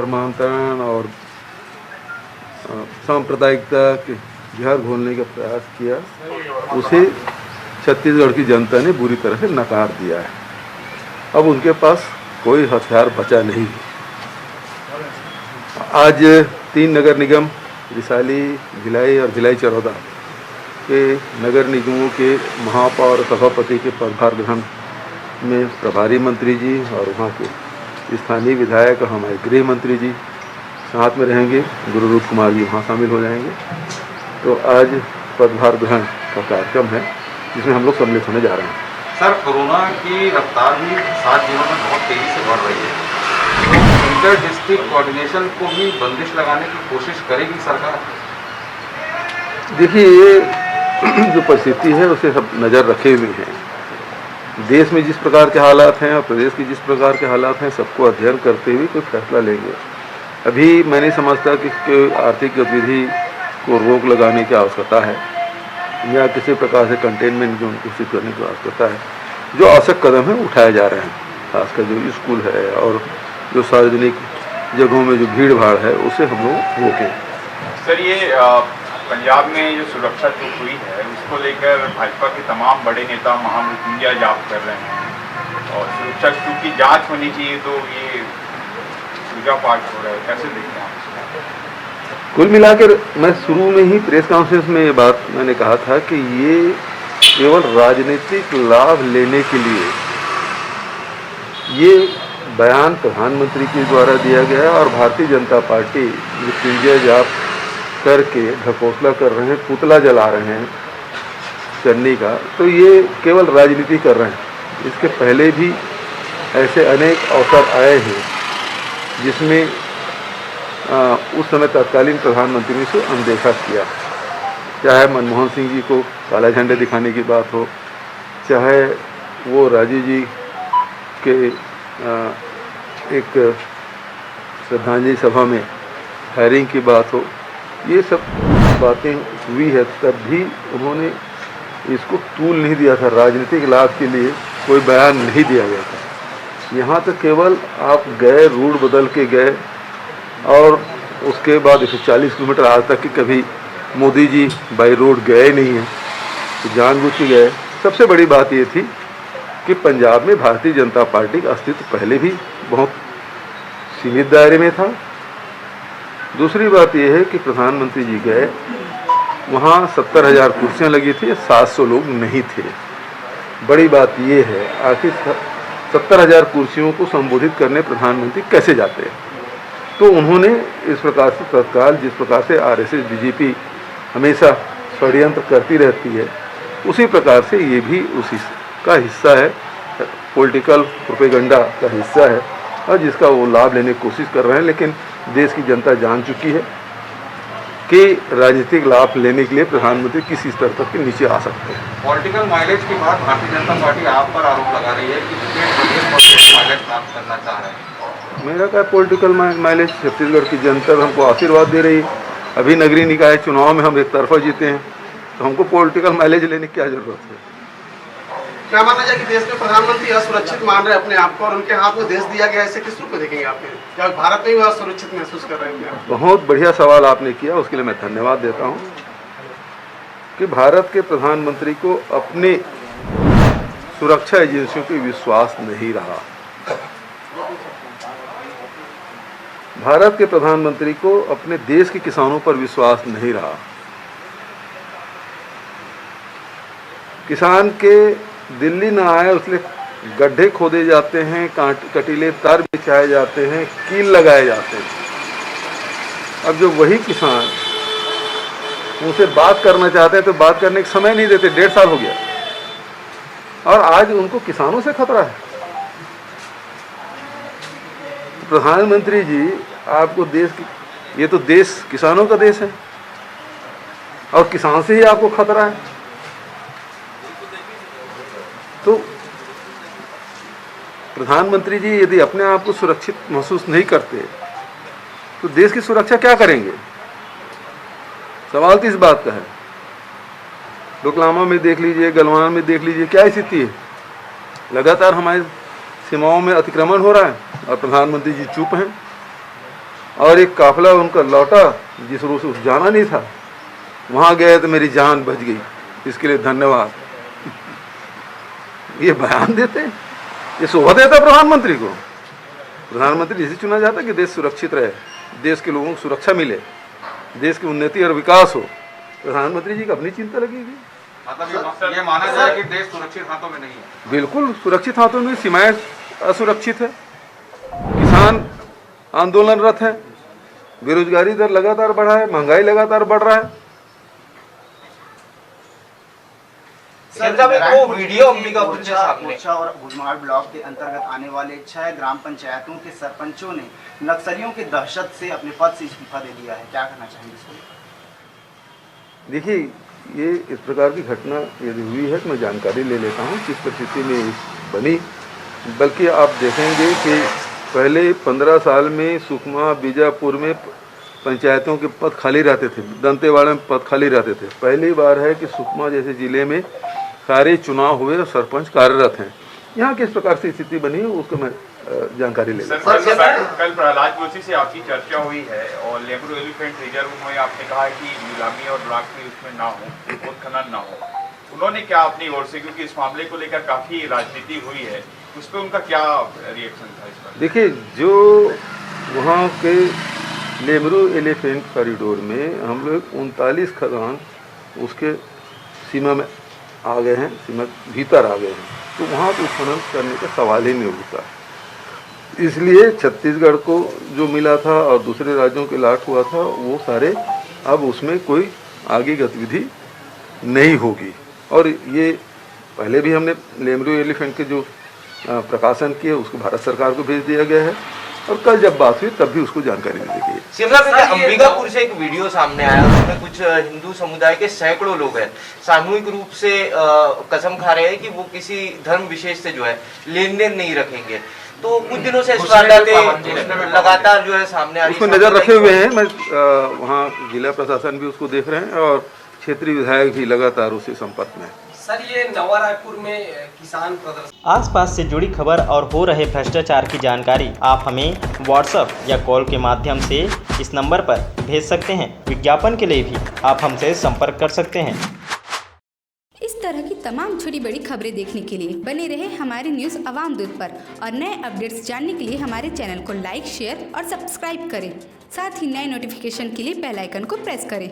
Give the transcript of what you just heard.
धर्मांतरण और सांप्रदायिकता के जहर घोलने का प्रयास किया, उसे छत्तीसगढ़ की जनता ने बुरी तरह से नकार दिया है। अब उनके पास कोई हथियार बचा नहीं। आज 3 नगर निगम विशाली, भिलाई और भिलाई चरौदा के नगर निगमों के महापौर सभापति के पदभार ग्रहण में प्रभारी मंत्री जी और वहाँ के स्थानीय विधायक और हमारे गृह मंत्री जी साथ में रहेंगे। गुरुरूप कुमार जी वहाँ शामिल हो जाएंगे। तो आज पदभार ग्रहण का कार्यक्रम है जिसमें हम लोग सम्मिलित होने जा रहे हैं। सर, कोरोना की रफ्तार भी 7 दिनों में बहुत तेज़ी से बढ़ रही है। इंटर डिस्ट्रिक्ट कोऑर्डिनेशन को भी बंदिश लगाने की कोशिश करेगी सरकार? देखिए, ये जो परिस्थिति है उसे सब नज़र रखे हुए हैं। देश में जिस प्रकार के हालात हैं और प्रदेश के जिस प्रकार के हालात हैं, सबको अध्ययन करते हुए कोई फैसला लेंगे। अभी मैं नहीं समझता कि आर्थिक गतिविधि को रोक लगाने की आवश्यकता है या किसी प्रकार से कंटेनमेंट जोन घोषित करने की आवश्यकता है। जो आवश्यक कदम है उठाए जा रहे हैं, खासकर जो स्कूल है और जो सार्वजनिक जगहों में जो भीड़ भाड़ है उसे हम लोग रोकें। सर, ये पंजाब में जो सुरक्षा चूक हुई है उसको लेकर भाजपा के तमाम बड़े नेता महामृत्युंजय जाप कर रहे हैं और सुरक्षा चूक की जांच होनी चाहिए, तो ये पूजा पाठ हो रहा है, कैसे देखते हैं आप? कुल मिलाकर मैं शुरू में ही प्रेस कॉन्फ्रेंस में ये बात मैंने कहा था कि ये केवल राजनीतिक लाभ लेने के लिए ये बयान प्रधानमंत्री के द्वारा दिया गया और भारतीय जनता पार्टी मृत्युंजय जाप करके ढकोसला कर रहे हैं, पुतला जला रहे हैं चन्नी का, तो ये केवल राजनीति कर रहे हैं। इसके पहले भी ऐसे अनेक अवसर आए हैं जिसमें उस समय तत्कालीन प्रधानमंत्री ने इसे अनदेखा किया, चाहे मनमोहन सिंह जी को काला झंडे दिखाने की बात हो, चाहे वो राजीव जी के एक श्रद्धांजलि सभा में फायरिंग की बात हो। ये सब बातें हुई है, तब भी उन्होंने इसको तूल नहीं दिया था। राजनीतिक लाभ के लिए कोई बयान नहीं दिया गया था। यहाँ तो केवल आप गए, रूट बदल के गए और उसके बाद 140 किलोमीटर आज तक कि कभी मोदी जी बाई रोड गए नहीं हैं, तो जानबूझ के गए। सबसे बड़ी बात ये थी कि पंजाब में भारतीय जनता पार्टी का अस्तित्व पहले भी बहुत सीमित दायरे में था। दूसरी बात यह है कि प्रधानमंत्री जी गए, वहाँ 70,000 कुर्सियाँ लगी थी, 700 लोग नहीं थे। बड़ी बात यह है, आखिर 70,000 कुर्सियों को संबोधित करने प्रधानमंत्री कैसे जाते हैं? तो उन्होंने इस प्रकार से तत्काल, जिस प्रकार से आरएसएस बीजेपी हमेशा षड्यंत्र करती रहती है, उसी प्रकार से ये भी उसी का हिस्सा है, पॉलिटिकल प्रोपेगेंडा का हिस्सा है और जिसका वो लाभ लेने की कोशिश कर रहे हैं। लेकिन देश की जनता जान चुकी है कि राजनीतिक लाभ लेने के लिए प्रधानमंत्री किसी स्तर तक के नीचे आ सकते हैं। पॉलिटिकल माइलेज की बात भारतीय जनता पार्टी आप पर आरोप लगा रही है कि पॉलिटिकल माइलेज प्राप्त करना चाह रहे हैं। मेरा क्या पॉलिटिकल माइलेज? छत्तीसगढ़ की जनता हमको आशीर्वाद दे रही है। अभी नगरीय निकाय चुनाव में हम एक तरफा जीते हैं, तो हमको पॉलिटिकल माइलेज लेने की क्या जरूरत है? क्या माना जाए कि देश में प्रधानमंत्री असुरक्षित मान रहे अपने आप को और उनके हाथ में देश दिया गया, ऐसे किस रूप में देखेंगे आप? क्या भारत में भी असुरक्षित महसूस कर रहे हैं? बहुत बढ़िया सवाल आपने किया, उसके लिए मैं धन्यवाद देता हूँ कि भारत के प्रधानमंत्री को अपने सुरक्षा एजेंसियों पर विश्वास नहीं रहा। भारत के प्रधानमंत्री को अपने देश के किसानों पर विश्वास नहीं रहा। किसान के दिल्ली ना आए उसलिए गड्ढे खोदे जाते हैं, कटीले तार बिछाए जाते हैं, कील लगाए जाते हैं। अब जो वही किसान उनसे बात करना चाहते हैं तो बात करने का समय नहीं देते। 1.5 साल हो गया और आज उनको किसानों से खतरा है। प्रधानमंत्री जी, आपको देश की, ये तो देश किसानों का देश है और किसान से ही आपको खतरा है। तो प्रधानमंत्री जी यदि अपने आप को सुरक्षित महसूस नहीं करते तो देश की सुरक्षा क्या करेंगे? सवाल तो इस बात का है। डोकलामा में देख लीजिए, गलवान में देख लीजिए, क्या स्थिति है। लगातार हमारी सीमाओं में अतिक्रमण हो रहा है और प्रधानमंत्री जी चुप हैं। और एक काफिला उनका लौटा जिस रोज से जाना नहीं था, वहाँ गए तो मेरी जान बच गई, इसके लिए धन्यवाद। ये बयान देते हैं, ये शोभा देता प्रधानमंत्री को। प्रधानमंत्री इसे चुना जाता है कि देश सुरक्षित रहे, देश के लोगों को सुरक्षा मिले, देश की उन्नति और विकास हो। प्रधानमंत्री जी को अपनी चिंता लगेगी। मतलब ये माना जाए कि देश सुरक्षित हाथों में नहीं है। बिल्कुल सुरक्षित हाथों में, सीमाएं असुरक्षित है, किसान आंदोलनरत है, बेरोजगारी दर लगातार बढ़ा है, महंगाई लगातार बढ़ रहा है। वो वीडियो अंबिकापुर से सामने मोर्चा और भुजमाड़ ब्लॉक के अंतर्गत आने वाले 6 ग्राम पंचायतों के सरपंचों ने नक्सलियों की दहशत से अपने पद से इस्तीफा दे दिया है, क्या कहना चाहेंगे इसको? देखिए, ये इस प्रकार की घटना यदि हुई है तो मैं जानकारी ले लेता हूँ किस परिस्थिति में बनी। बल्कि आप देखेंगे कि पहले 15 साल में सुकमा बीजापुर में पंचायतों के पद खाली रहते थे, दंतेवाड़ा में पद खाली रहते थे। पहली बार है कि सुकमा जैसे जिले में सारे चुनाव हुए और सरपंच कार्यरत हैं। यहाँ किस प्रकार से स्थिति बनी है उसको मैं जानकारी ले लूँ। कल प्रहलाद जोशी से आपकी चर्चा हुई है और लेमरू एलिफेंट रिजर्व में आपने कहा कि नीलामी और ब्लॉक उसमें ना हो, उत्खनन ना हो। उन्होंने क्या अपनी ओर से, क्योंकि इस मामले को लेकर काफी राजनीति हुई है, उस पर उनका क्या रिएक्शन था इस पर? देखिए, जो वहाँ के लेमरू एलिफेंट कॉरिडोर में हम लोग 39 खदान उसके सीमा में आ गए हैं, सीमा भीतर आ गए हैं, तो वहाँ तो उत्खनन करने का सवाल ही नहीं उठता। इसलिए छत्तीसगढ़ को जो मिला था और दूसरे राज्यों के लाट हुआ था, वो सारे अब उसमें कोई आगे गतिविधि नहीं होगी। और ये पहले भी हमने लेमरू एलिफेंट के जो प्रकाशन किए उसको भारत सरकार को भेज दिया गया है, और कल जब बात हुई तब भी उसको जानकारी मिल गई। शिमला में अंबिकापुर से एक वीडियो सामने आया, उसमें कुछ हिंदू समुदाय के सैकड़ों लोग हैं, सामूहिक रूप से कसम खा रहे हैं कि वो किसी धर्म विशेष से जो है लेन देन नहीं रखेंगे। तो कुछ दिनों से इस वारदातें लगातार जो है सामने आ रही है, उसको नजर रखे हुए हैं। मैं वहाँ जिला प्रशासन भी उसको देख रहे हैं और क्षेत्रीय विधायक भी लगातार उसी संपर्क में। सर, ये नवा रायपुर में किसान प्रदर्शन, आसपास से जुड़ी खबर और हो रहे भ्रष्टाचार की जानकारी आप हमें व्हाट्सएप या कॉल के माध्यम से इस नंबर पर भेज सकते हैं। विज्ञापन के लिए भी आप हमसे संपर्क कर सकते हैं। इस तरह की तमाम छोटी बड़ी खबरें देखने के लिए बने रहे हमारे न्यूज़ अवाम दूत पर, और नए अपडेट्स जानने के लिए हमारे चैनल को लाइक, शेयर और सब्सक्राइब करें। साथ ही नए नोटिफिकेशन के लिए बेल आइकन को प्रेस करें।